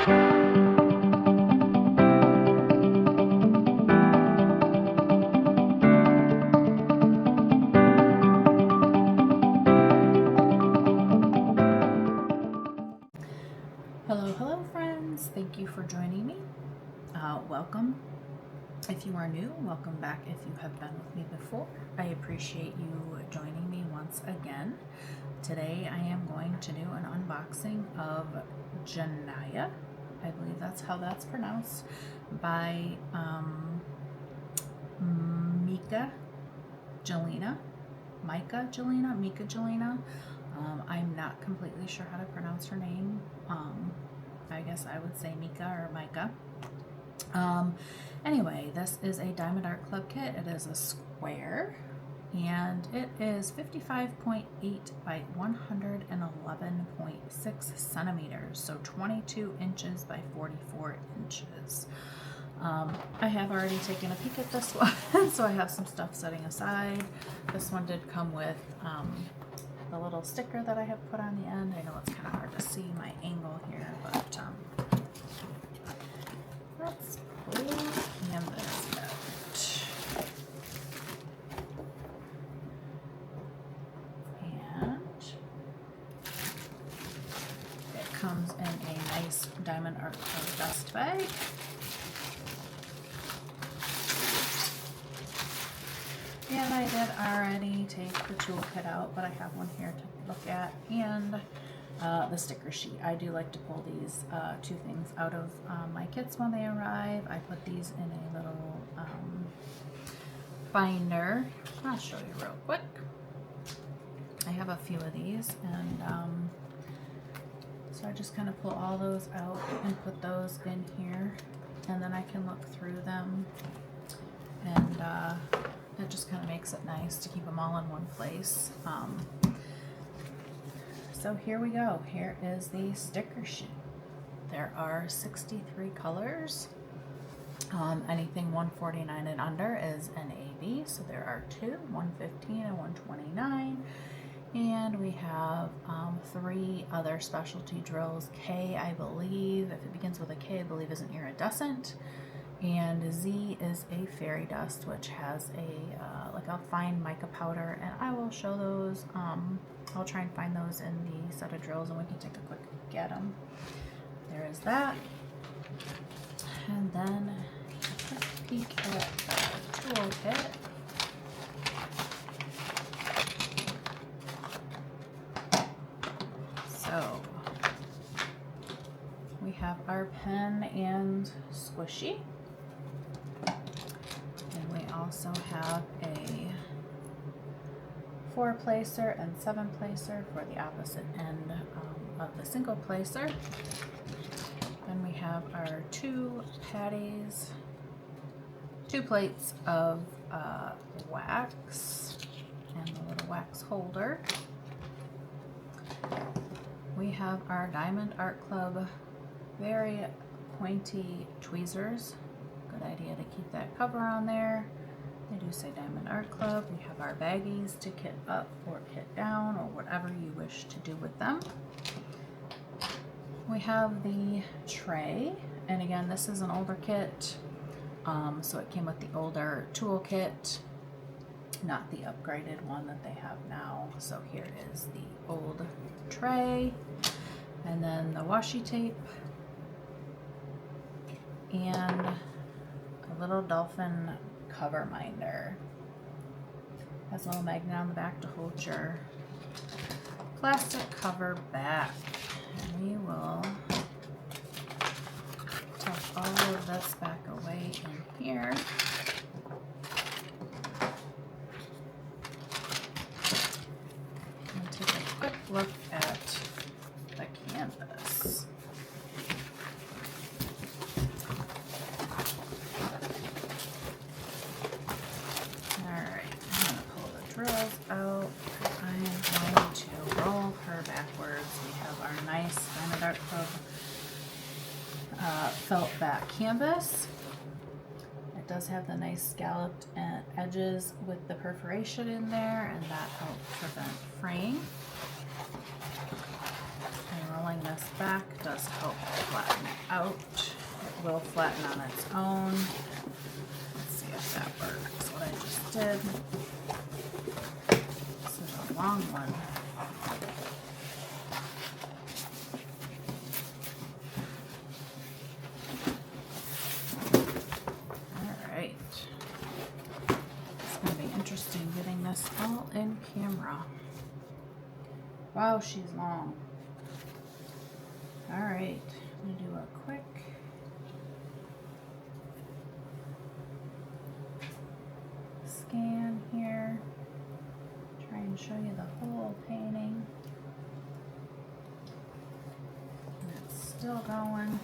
Hello friends, thank you for joining me. Welcome. If you are new, welcome back if you have been with me before. I appreciate you joining me once again. Today I am going to do an unboxing of JENIYA, I believe that's how that's pronounced, by MYKA JELINA. MYKA JELINA. I'm not completely sure how to pronounce her name. I guess I would say Mika or Micah. Anyway, this is a Diamond Art Club kit. It is a square, and it is 55.8 by 111.6 centimeters, so 22 inches by 44 inches. I have already taken a peek at this one, so I have some stuff setting aside. This one did come with the little sticker that I have put on the end. I know it's kind of hard to see my angle here, but let's pull the canvas out. And it comes in a nice Diamond Art Club dust bag. And I did already take the toolkit out, but I have one here to look at, and the sticker sheet. I do like to pull these two things out of my kits when they arrive. I put these in a little binder. I'll show you real quick. I have a few of these, and so I just kind of pull all those out and put those in here, and then I can look through them, and it just kind of makes it nice to keep them all in one place. So here we go. Here is the sticker sheet. There are 63 colors. Anything 149 and under is an AB, so there are two, 115 and 129. And we have 3 other specialty drills. K, I believe, if it begins with a K, I believe is an iridescent. And Z is a fairy dust, which has a like a fine mica powder, and I will show those. I'll try and find those in the set of drills, and we can take a quick look at them. There is that, and then a quick peek at the toolkit. So we have our pen and squishy. We also have a 4-placer and 7-placer for the opposite end of the single placer. Then we have our 2 patties, 2 plates of wax, and the little wax holder. We have our Diamond Art Club very pointy tweezers. Good idea to keep that cover on there. They do say Diamond Art Club. We have our baggies to kit up or kit down, or whatever you wish to do with them. We have the tray, and again, this is an older kit, so it came with the older tool kit, not the upgraded one that they have now. So here is the old tray, and then the washi tape, and a little dolphin cover minder. Has a little magnet on the back to hold your plastic cover back. And we will tuck all of this back away in here. And take a quick look at the canvas. Drills out. I am going to roll her backwards. We have our nice Diamond Art Club felt back canvas. It does have the nice scalloped edges with the perforation in there, and that helps prevent fraying. And roll pulling this back does help flatten it out. It will flatten on its own. Let's see if that works, what I just did. This is a long one. Alright. It's going to be interesting getting this all in camera. Wow, she's long. Alright, I'm going to do a quick scan here. Try and show you the whole painting. And it's still going.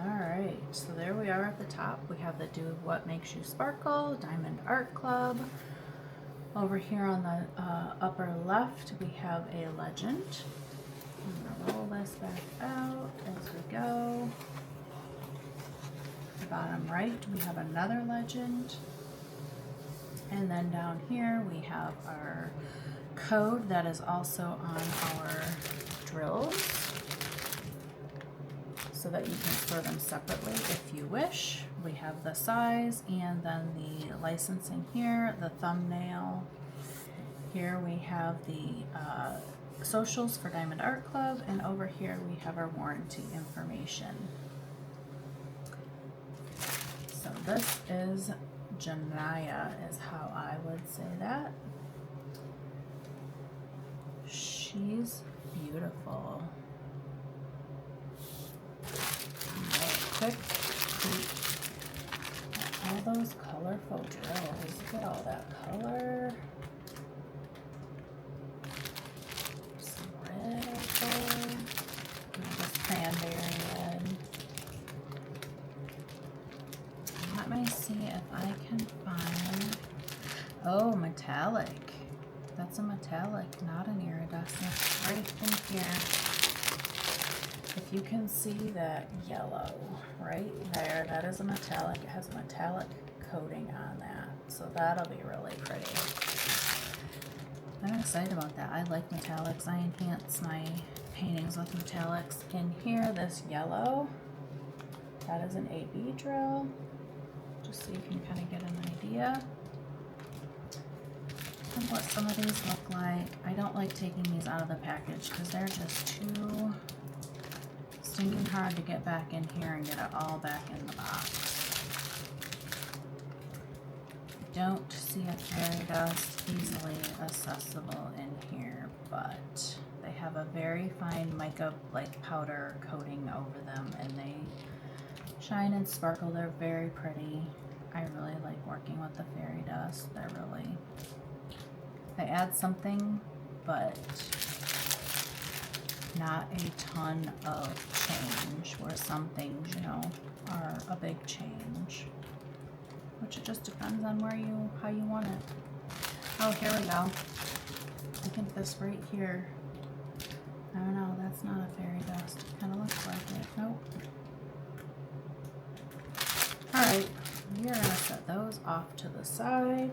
Alright, so there we are at the top. We have the Do What Makes You Sparkle, Diamond Art Club. Over here on the upper left, we have a legend. I'm gonna roll this back out as we go. The bottom right, we have another legend. And then down here, we have our code that is also on our drills, so that you can store them separately if you wish. We have the size and then the licensing here, the thumbnail. Here we have the socials for Diamond Art Club, and over here we have our warranty information. So this is JENIYA is how I would say that. She's beautiful. Quick peek at all those colorful drills. Look at all that color. Some red over there. This cranberry red. Let me see if I can find. Oh, metallic. That's a metallic, not an iridescent. Right in here. If you can see that yellow right there, that is a metallic. It has a metallic coating on that, so that'll be really pretty. I'm excited about that. I like metallics. I enhance my paintings with metallics. In here, this yellow, that is an AB drill, just so you can kind of get an idea of what some of these look like. I don't like taking these out of the package because they're just too stinking hard to get back in here and get it all back in the box. Don't see a fairy dust easily accessible in here, but they have a very fine mica like powder coating over them, and they shine and sparkle. They're very pretty. I really like working with the fairy dust. They're really, they add something, but not a ton of change, where some things, you know, are a big change, which it just depends on where you, how you want it. Oh, here we go. I think this right here, I don't know, that's not a fairy dust. It kind of looks like it. Nope. Alright, we're gonna set those off to the side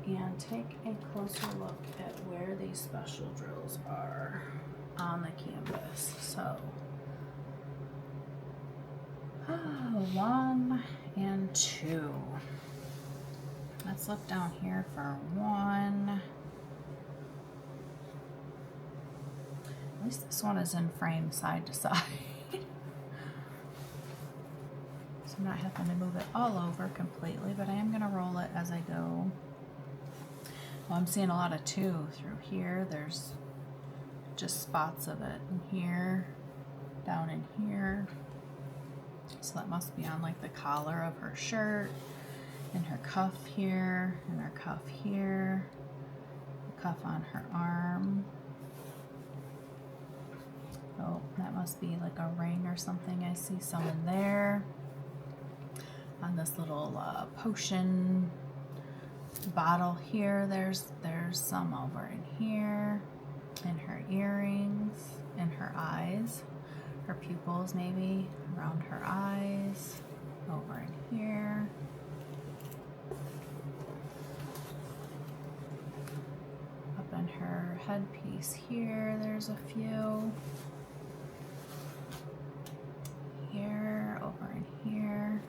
and take a closer look at where these special drills are on the canvas. So, 1 and 2. Let's look down here for 1. At least this one is in frame side to side. So I'm not having to move it all over completely, but I am going to roll it as I go. Well, I'm seeing a lot of 2 through here. There's just spots of it in here, down in here. So that must be on like the collar of her shirt, and her cuff here, and her cuff here, the cuff on her arm. Oh, that must be like a ring or something. I see some in there. On this little potion bottle here, there's some over in here, in her earrings, in her eyes, her pupils maybe around her eyes. over in here. Up in her headpiece here, there's a few. Here, over in here.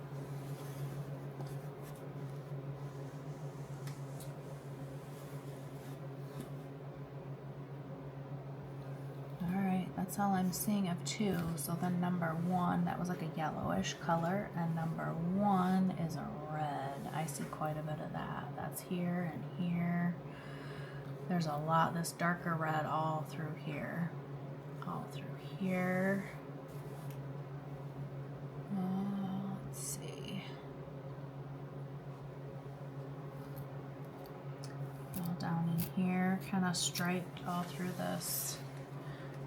That's all I'm seeing of 2. So then number 1, that was like a yellowish color, and number 1 is a red. I see quite a bit of that. That's here and here. There's a lot, this darker red all through here. All through here. Let's see. All down in here, kind of striped all through this.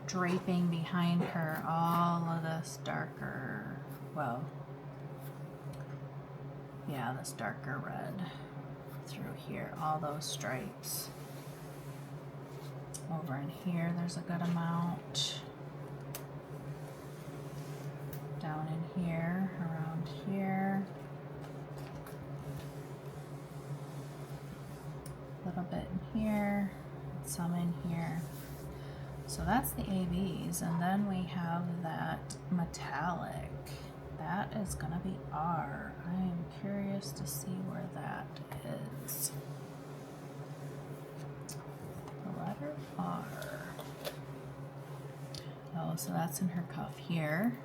Draping behind her, all of this darker, well, yeah, this darker red through here, all those stripes. Over in here, there's a good amount. Down in here, around here. A little bit in here, some in here. So that's the ABs, and then we have that metallic. That is gonna be R. I am curious to see where that is. The letter R. Oh, so that's in her cuff here,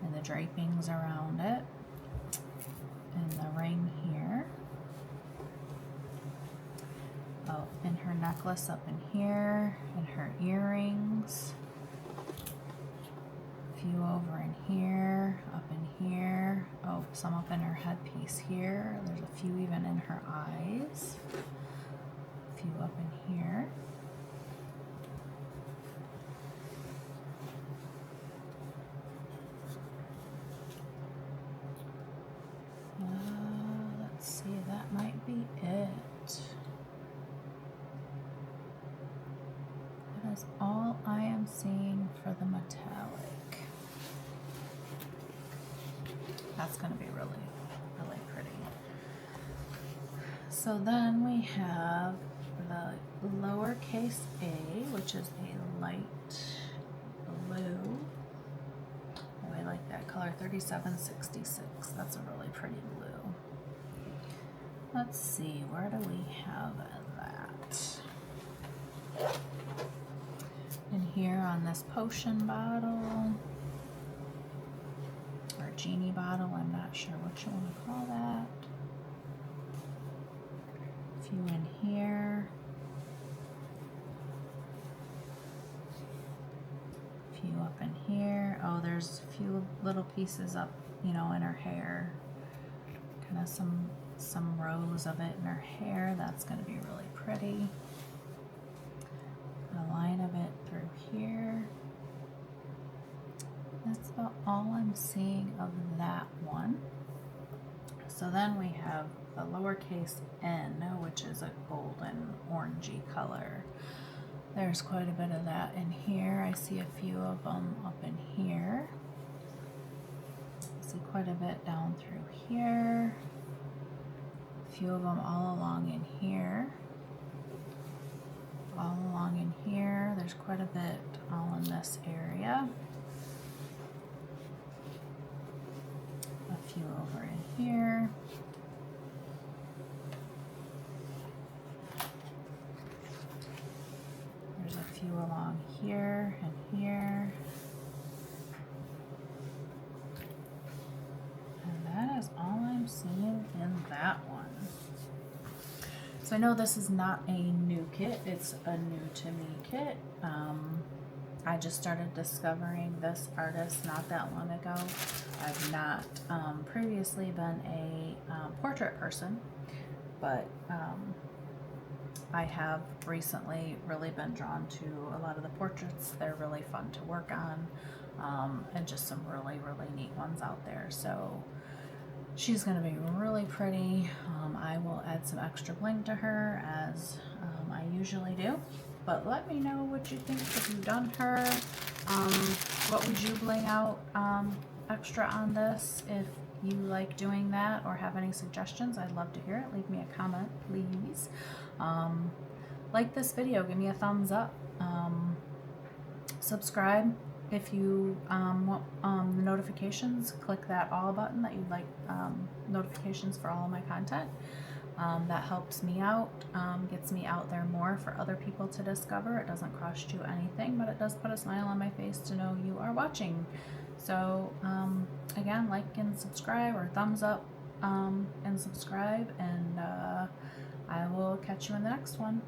and the drapings around it, and the ring here. Oh, and her necklace up in here, and her earrings. A few over in here, up in here. Oh, some up in her headpiece here. There's a few even in her eyes. A few up in here. Let's see, that might be it. That is all I am seeing for the metallic. That's going to be really, really pretty. So then we have the lowercase a, which is a light blue. Oh, I like that color, 3766. That's a really pretty blue. Let's see, where do we have that? And here on this potion bottle, or genie bottle, I'm not sure what you want to call that. A few in here. A few up in here. Oh, there's a few little pieces up, you know, in her hair. Kind of some rows of it in her hair. That's going to be really pretty. A line of it through here. That's about all I'm seeing of that one. So then we have the lowercase n, which is a golden orangey color. There's quite a bit of that in here. I see a few of them up in here. I see quite a bit down through here. A few of them all along in here. All along in here. There's quite a bit all in this area. A few over in here. There's a few along here and here. And that is all I'm seeing in that one. So I know this is not a new kit, it's a new to me kit. I just started discovering this artist not that long ago. I've not previously been a portrait person, but I have recently really been drawn to a lot of the portraits. They're really fun to work on, and just some really, really neat ones out there. So she's going to be really pretty. I will add some extra bling to her as I usually do. But let me know what you think if you've done her. What would you bling out extra on this if you like doing that or have any suggestions, I'd love to hear it. Leave me a comment, please. Like this video, give me a thumbs up. Subscribe if you want the notifications. Click that all button that you'd like notifications for all of my content. That helps me out, gets me out there more for other people to discover. It doesn't cost you anything, but it does put a smile on my face to know you are watching. So again, like and subscribe, or thumbs up and subscribe, and I will catch you in the next one.